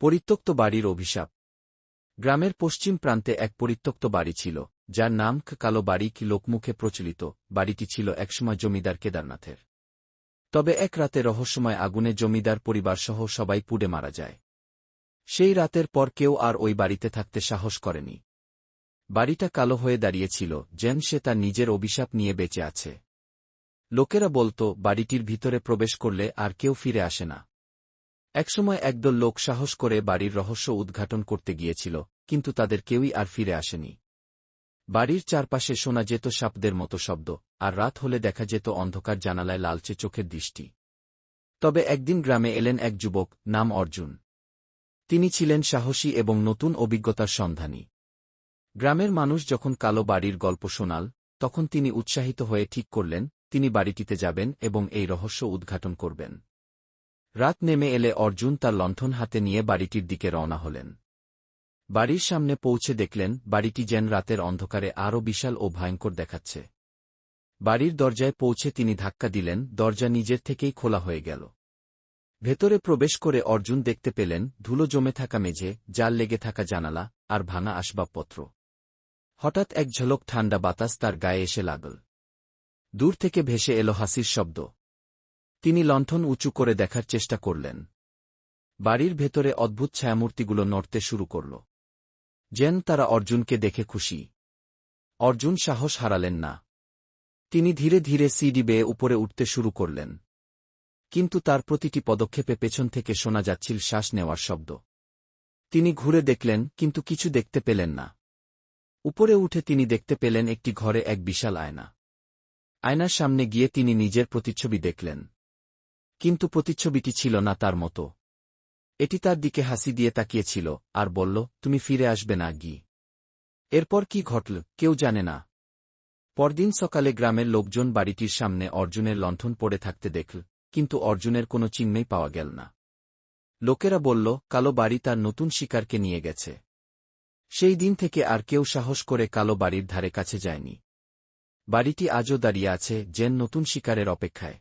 পরিত্যক্ত বাড়ির অভিশাপ। গ্রামের পশ্চিম প্রান্তে এক পরিত্যক্ত বাড়ি ছিল, যার নাম কালো বাড়ি কি লোকমুখে প্রচলিত। বাড়িটি ছিল একসময় জমিদার কেদারনাথের। তবে এক রাতে রহস্যময় আগুনে জমিদার পরিবারসহ সবাই পুড়ে মারা যায়। সেই রাতের পর কেউ আর ওই বাড়িতে থাকতে সাহস করেনি। বাড়িটা কালো হয়ে দাঁড়িয়েছিল, যেন সে তার নিজের অভিশাপ নিয়ে বেঁচে আছে। লোকেরা বলত, বাড়িটির ভিতরে প্রবেশ করলে আর কেউ ফিরে আসে না। একসময় একদল লোক সাহস করে বাড়ির রহস্য উদ্ঘাটন করতে গিয়েছিল, কিন্তু তাদের কেউই আর ফিরে আসেনি। বাড়ির চারপাশে শোনা যেত সাপদের মতো শব্দ, আর রাত হলে দেখা যেত অন্ধকার জানালায় লালচে চোখের দৃষ্টি। তবে একদিন গ্রামে এলেন এক যুবক, নাম অর্জুন। তিনি ছিলেন সাহসী এবং নতুন অভিজ্ঞতার সন্ধানী। গ্রামের মানুষ যখন কালো বাড়ির গল্প শোনাল, তখন তিনি উৎসাহিত হয়ে ঠিক করলেন, তিনি বাড়িটিতে যাবেন এবং এই রহস্য উদ্ঘাটন করবেন। রাত নেমে এলে অর্জুন তার লণ্ঠন হাতে নিয়ে বাড়িটির দিকে রওনা হলেন। বাড়ির সামনে পৌঁছে দেখলেন, বাড়িটি যেন রাতের অন্ধকারে আরও বিশাল ও ভয়ঙ্কর দেখাচ্ছে। বাড়ির দরজায় পৌঁছে তিনি ধাক্কা দিলেন, দরজা নিজের থেকেই খোলা হয়ে গেল। ভেতরে প্রবেশ করে অর্জুন দেখতে পেলেন ধুলো জমে থাকা মেঝে, জাল লেগে থাকা জানালা, আর ভাঙা আসবাবপত্র। হঠাৎ এক ঝলক ঠান্ডা বাতাস তার গায়ে এসে লাগল। দূর থেকে ভেসে এলো হাসির শব্দ। তিনি লণ্ঠন উঁচু করে দেখার চেষ্টা করলেন। বাড়ির ভেতরে অদ্ভুত ছায়ামূর্তিগুলো নড়তে শুরু করল, যেন তারা অর্জুনকে দেখে খুশি। অর্জুন সাহস হারালেন না। তিনি ধীরে ধীরে সিঁড়ি বেয়ে উপরে উঠতে শুরু করলেন। কিন্তু তার প্রতিটি পদক্ষেপে পেছন থেকে শোনা যাচ্ছিল শ্বাস নেওয়ার শব্দ। তিনি ঘুরে দেখলেন, কিন্তু কিছু দেখতে পেলেন না। উপরে উঠে তিনি দেখতে পেলেন একটি ঘরে এক বিশাল আয়না। আয়নার সামনে গিয়ে তিনি নিজের প্রতিচ্ছবি দেখলেন। কিন্তু প্রতিচ্ছবিটি ছিল না তার মতো। এটি তার দিকে হাসি দিয়ে তাকিয়েছিল, আর বলল, তুমি ফিরে আসবে না গি। এরপর কি ঘটল কেউ জানে না। পরদিন সকালে গ্রামের লোকজন বাড়িটির সামনে অর্জুনের লণ্ঠন পড়ে থাকতে দেখল, কিন্তু অর্জুনের কোনো চিহ্নই পাওয়া গেল না। লোকেরা বলল, কালো বাড়ি তার নতুন শিকারকে নিয়ে গেছে। সেই দিন থেকে আর কেউ সাহস করে কালো বাড়ির ধারে কাছে যায়নি। বাড়িটি আজও দাঁড়িয়ে আছে, যেন নতুন শিকারের অপেক্ষায়।